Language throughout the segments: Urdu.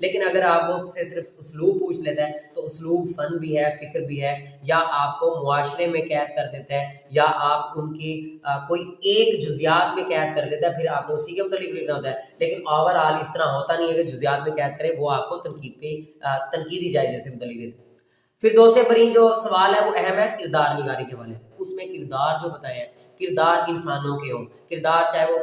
لیکن اگر آپ وہ سے صرف اسلوب پوچھ لیتا ہے تو اسلوب فن بھی ہے، فکر بھی ہے، یا آپ کو معاشرے میں قید کر دیتا ہے، یا آپ ان کی کوئی ایک جزیات میں قید کر دیتا ہے، پھر آپ نے اسی کے متعلق لکھنا ہوتا ہے. لیکن اوور آل اس طرح ہوتا نہیں ہے کہ جزیات میں قید کرے، وہ آپ کو تنقیدی جائزے سے متعلق دیتے ہیں. پھر دو سے بری جو سوال ہے وہ اہم ہے کردار نگاری کے حوالے سے. اس میں کردار جو بتائے ہیں، کردار انسانوں کے ہوں، کردار چاہے وہ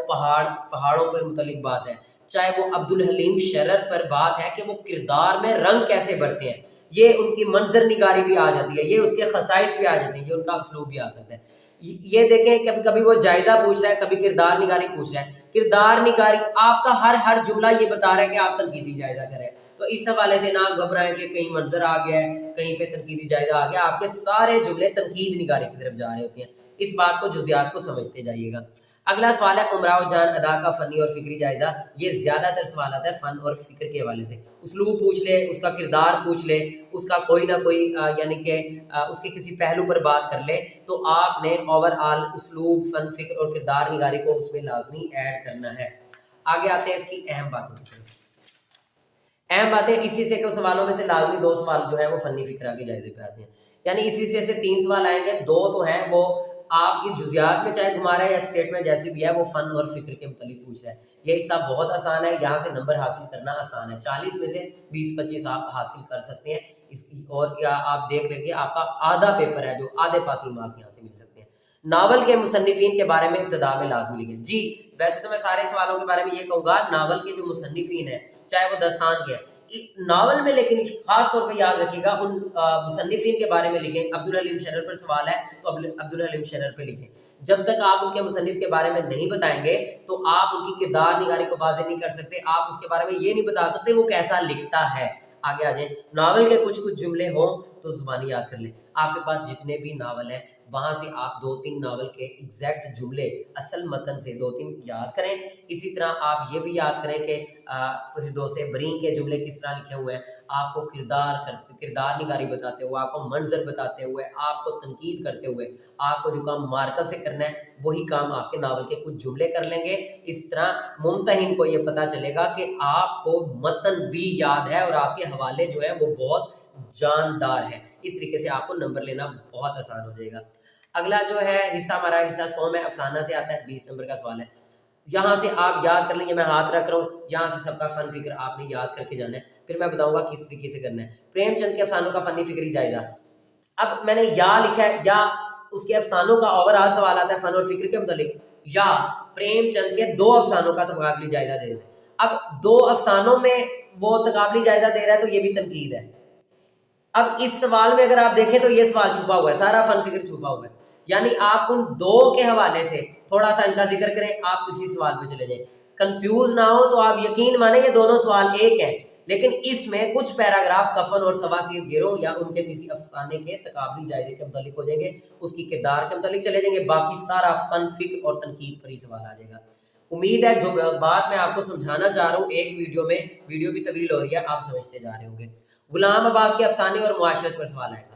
پہاڑوں پر متعلق بات ہے، چاہے وہ عبدالحلیم شرر پر بات ہے کہ وہ کردار میں رنگ کیسے بھرتے ہیں، یہ ان کی منظر نگاری بھی آ جاتی ہے، یہ اس کے خصائص بھی آ جاتے ہیں، یہ ان کا اسلوب بھی آ سکتا ہے. یہ دیکھیں کبھی کبھی وہ جائزہ پوچھ رہا ہے، کبھی کردار نگاری پوچھ رہا ہے. کردار نگاری آپ کا ہر جملہ یہ بتا رہا ہے کہ آپ تنقیدی جائزہ کریں. تو اس حوالے سے نہ گھبرائیں کہ کہیں منظر آ گیا ہے، کہیں پہ تنقیدی جائزہ آ گیا. آپ کے سارے جملے تنقید نگاری کی طرف جا رہے ہوتے ہیں. اس بات کو جزیات کو سمجھتے جائیے گا. اگلا سوال ہے امراؤ جان ادا کا فنی اور فکری جائزہ. یہ زیادہ تر سوالات ہے فن اور فکر کے حوالے سے. اسلوب پوچھ لے، اس کا کردار پوچھ لے، اس کا کوئی نہ کوئی یعنی کہ اس کے کسی پہلو پر بات کر لے، تو آپ نے اوور آل اسلوب، فن، فکر اور کردار نگاری کو اس میں لازمی ایڈ کرنا ہے. آگے آتے ہیں اس کی اہم باتوں کی. اہم باتیں اسی سے سوالوں میں سے لازمی دو سوال جو ہیں وہ فنی فکرہ کے جائزے پہ آتے ہیں. یعنی اسی سے تین سوال آئیں گے، دو تو ہیں وہ آپ کی جزیات میں چاہے گھما رہا ہے یا اسٹیٹمنٹ جیسی بھی ہے، وہ فن اور فکر کے متعلق پوچھ رہا ہے. یہ حصہ بہت آسان ہے، یہاں سے نمبر حاصل کرنا آسان ہے. 40 میں سے 20-25 آپ حاصل کر سکتے ہیں. اور کیا آپ دیکھ لیں گے آپ کا آدھا پیپر ہے جو آدھے پاسنگ مارکس یہاں سے مل سکتے ہیں. ناول کے مصنفین کے بارے میں ابتدا میں لازمی لکھیں. جی ویسے تو میں سارے سوالوں کے بارے میں یہ کہوں گا، ناول کے جو مصنفین ہیں چاہے وہ داستان کے ہیں ناول میں، لیکن خاص طور پہ یاد رکھیے گا ان مصنفین کے بارے میں لکھیں. عبدالحلیم شرر پر سوال ہے تو عبدالحلیم شرر پہ لکھیں. جب تک آپ ان کے مصنف کے بارے میں نہیں بتائیں گے تو آپ ان کی کردار نگاری کو واضح نہیں کر سکتے. آپ اس کے بارے میں یہ نہیں بتا سکتے وہ کیسا لکھتا ہے. آگے آ جائیں. ناول کے کچھ جملے ہوں تو زبانی یاد کر لیں. آپ کے پاس جتنے بھی ناول ہیں وہاں سے آپ 2-3 ناول کے ایگزیکٹ جملے اصل متن سے 2-3 یاد کریں. اسی طرح آپ یہ بھی یاد کریں کہ فردوس برین کے جملے کس طرح لکھے ہوئے ہیں. آپ کو کردار نگاری بتاتے ہوئے، آپ کو منظر بتاتے ہوئے، آپ کو تنقید کرتے ہوئے، آپ کو جو کام مارکر سے کرنا ہے وہی کام آپ کے ناول کے کچھ جملے کر لیں گے. اس طرح ممتحن کو یہ پتا چلے گا کہ آپ کو متن بھی یاد ہے اور آپ کے حوالے جو ہیں وہ بہت جاندار ہیں. اس طریقے سے آپ کو نمبر لینا بہت آسان ہو جائے گا. اگلا جو ہے حصہ ہمارا حصہ 100 میں افسانہ سے آتا ہے. 20 نمبر کا سوال ہے. یہاں سے آپ یاد کر لیں، یہ میں ہاتھ رکھ رہا ہوں، یہاں سے سب کا فن فکر آپ نے یاد کر کے جانا ہے. پھر میں بتاؤں گا کس طریقے سے کرنا ہے. پریم چند کے افسانوں کا فنی فکری جائزہ. اب میں نے یا لکھا ہے، یا اس کے افسانوں کا اوور آل سوال آتا ہے فن اور فکر کے متعلق، یا پریم چند کے 2 افسانوں کا تقابلی جائزہ دے دیتے ہیں. اب 2 افسانوں میں وہ تقابلی جائزہ دے رہا ہے تو یہ بھی تنقید ہے. اب اس سوال میں اگر آپ دیکھیں تو یہ سوال چھپا ہوا ہے، سارا فن فکر چھپا ہوا ہے. یعنی آپ ان 2 کے حوالے سے تھوڑا سا ان کا ذکر کریں، آپ اسی سوال پہ چلے جائیں. کنفیوز نہ ہو تو آپ یقین مانیں یہ دونوں سوال ایک ہیں، لیکن اس میں کچھ پیراگراف کفن اور سواسیر گیروں یا ان کے کسی افسانے کے تقابلی جائزے کے متعلق ہو جائیں گے، اس کی کردار کے متعلق چلے جائیں گے. باقی سارا فن فکر اور تنقید پر ہی سوال آ جائے گا. امید ہے جو بات میں آپ کو سمجھانا چاہ رہا ہوں ایک ویڈیو میں، ویڈیو بھی طویل ہو رہی ہے، آپ سمجھتے جا رہے ہوں گے. غلام عباس کے افسانے اور معاشرت پر سوال آئے گا.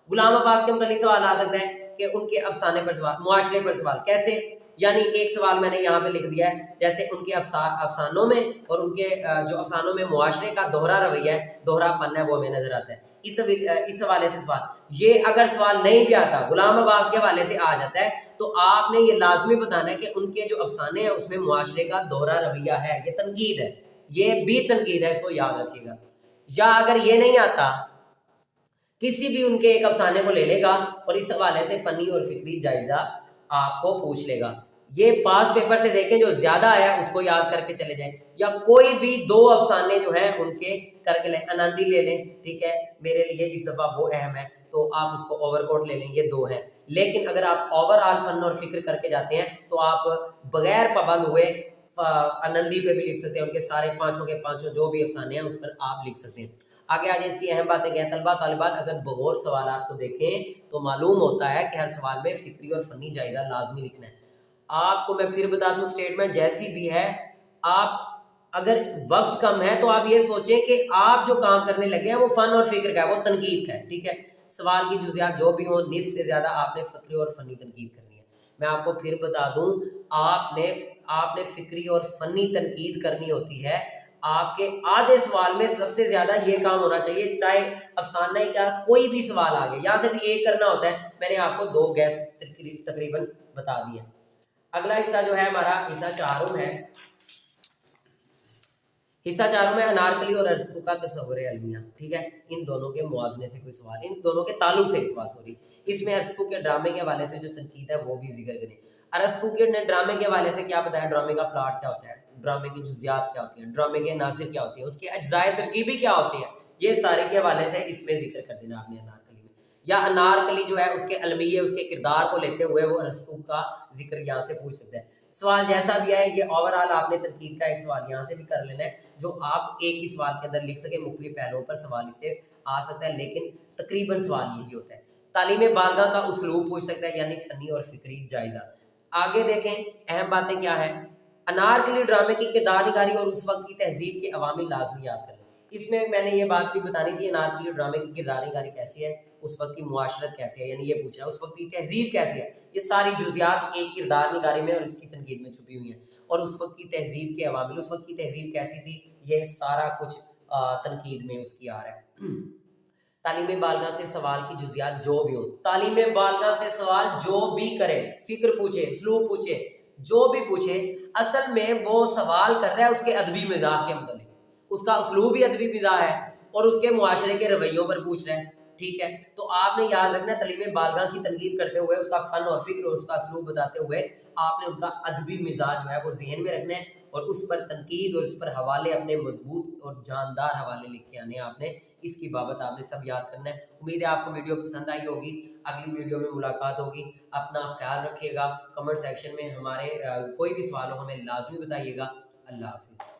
غلام عباس کے متعلق سوال آ سکتا ہے کہ ان کے افسانے پر سوال، معاشرے پر سوال کیسے. یعنی ایک سوال میں نے یہاں پہ لکھ دیا ہے، جیسے ان کے افسانوں میں اور ان کے جو افسانوں میں معاشرے کا دوہرا رویہ ہے، دوہرا پن ہے، وہ ہمیں نظر آتا ہے. اس حوالے سے سوال، یہ اگر سوال نہیں بھی آتا غلام عباس کے حوالے سے آ جاتا ہے تو آپ نے یہ لازمی بتانا ہے کہ ان کے جو افسانے ہیں اس میں معاشرے کا دوہرا رویہ ہے، یہ تنقید ہے، یہ بھی تنقید ہے، اس کو یاد رکھیے گا. یا اگر یہ نہیں آتا کسی بھی ان کے ایک افسانے کو لے لے گا اور اس حوالے سے فنی اور فکری جائزہ آپ کو پوچھ لے گا. یہ پاس پیپر سے دیکھیں جو زیادہ آیا اس کو یاد کر کے چلے جائیں، یا کوئی بھی 2 افسانے جو ہیں ان کے کر کے لیں. اناندی لے لیں، ٹھیک ہے، میرے لیے اس دفعہ وہ اہم ہے تو آپ اس کو اوور کوٹ لے لیں، یہ 2 ہیں. لیکن اگر آپ اوور آل فن اور فکر کر کے جاتے ہیں تو آپ بغیر پابند ہوئے انندی پہ بھی لکھ سکتے ہیں، ان کے سارے 5 کے 5 جو بھی افسانے ہیں اس پر آپ لکھ سکتے ہیں. آگے آگے اس کی اہم باتیں کہیں. طلبہ طالبات اگر بغور سوالات کو دیکھیں تو معلوم ہوتا ہے کہ ہر سوال میں فکری اور فنی جائزہ لازمی لکھنا ہے. آپ کو میں پھر بتا دوں اسٹیٹمنٹ جیسی بھی ہے، آپ اگر وقت کم ہے تو آپ یہ سوچیں کہ آپ جو کام کرنے لگے ہیں وہ فن اور فکر کا ہے، وہ تنقید کا ہے. ٹھیک ہے، سوال کی جزیات جو بھی ہوں نصف سے زیادہ آپ نے فکری اور فنی تنقید کرنی ہے. میں آپ کو پھر بتا دوں آپ نے فکری اور فنی تنقید کرنی ہوتی ہے آپ کے آدھے سوال میں سب سے زیادہ یہ کام ہونا چاہیے، چاہے افسانہ کا کوئی بھی سوال آ گیا، یہاں سے بھی ایک کرنا ہوتا ہے، میں نے آپ کو 2 گیس تقریباً بتا دیا۔ اگلا حصہ جو ہے ہمارا حصہ چاروں ہے، حصہ چاروں میں انارکلی اور ارسطو کا تصور المیہ، ٹھیک ہے، ان دونوں کے موازنے سے کوئی سوال، ان دونوں کے تعلق سے ایک سوال، سوری، اس میں ارسطو کے ڈرامے کے حوالے سے جو تنقید ہے وہ بھی ذکر کریں۔ ارسطو کے نے ڈرامے کے حوالے سے کیا بتایا، ڈرامے کا پلاٹ کیا ہوتا ہے، ڈرامے کی جزیات کیا ہوتی ہیں، ڈرامے کے عناصر کیا ہوتے ہیں، اس کے اجزائے ترکیبی کیا ہوتے ہیں، یہ سارے کے حوالے سے اس میں ذکر کر دینا آپ نے انارکلی میں۔ یا انارکلی جو ہے اس کے المیہ، اس کے کردار کو لیتے ہوئے وہ ارسطو کا ذکر یہاں سے پوچھ سکتے ہیں۔ سوال جیسا بھی آئے، یہ اوور آل آپ نے تنقید کا ایک سوال یہاں سے بھی کر لینا ہے، جو آپ ایک ہی سوال کے اندر لکھ سکیں، مختلف پہلوؤں پر سوال اس سے آ سکتا ہے، لیکن تقریباً سوال یہی ہوتا ہے۔ تعلیم بالغاہ کا اسلوب پوچھ سکتا ہے، یعنی فنی اور فکری جائزہ۔ آگے دیکھیں اہم باتیں کیا ہے، انارکلی ڈرامے کی کردار نگاری اور اس وقت کی تہذیب کے عوامل لازمی یاد کر لیں۔ اس میں نے یہ بات بھی بتانی تھی، انارکلی ڈرامے کی کردار نگاری کیسی ہے، اس وقت کی معاشرت کیسی ہے، یعنی یہ پوچھا ہے اس وقت کی تہذیب کیسی ہے، یہ ساری جزیات ایک کردار نگاری میں اور اس کی تنقید میں چھپی ہوئی ہیں، اور اس وقت کی تہذیب کے عوامل، اس وقت کی تہذیب کیسی تھی، یہ سارا کچھ تنقید میں اس کی آ رہا ہے۔ تعلیم بالغاہ سے سوال کی جزیات جو بھی ہو، تعلیم بالغاہ سے سوال جو بھی کرے، فکر پوچھے، اسلوب پوچھے، جو بھی پوچھے، اصل میں وہ سوال کر رہا ہے اس کے ادبی مزاح کے متعلق، اس کا اسلوب بھی ادبی مزاح ہے اور اس کے معاشرے کے رویوں پر پوچھ رہا ہے، ٹھیک ہے۔ تو آپ نے یاد رکھنا، تعلیم بالغاہ کی تنقید کرتے ہوئے اس کا فن اور فکر اور اس کا اسلوب بتاتے ہوئے آپ نے ان کا ادبی مزاج جو ہے وہ ذہن میں رکھنا ہے، اور اس پر تنقید اور اس پر حوالے اپنے مضبوط اور جاندار حوالے لکھ کے آنے، آپ نے اس کی بابت آپ نے سب یاد کرنا ہے۔ امید ہے آپ کو ویڈیو پسند آئی ہوگی، اگلی ویڈیو میں ملاقات ہوگی، اپنا خیال رکھیے گا، کمنٹ سیکشن میں ہمارے کوئی بھی سوال ہو ہمیں لازمی بتائیے گا۔ اللہ حافظ۔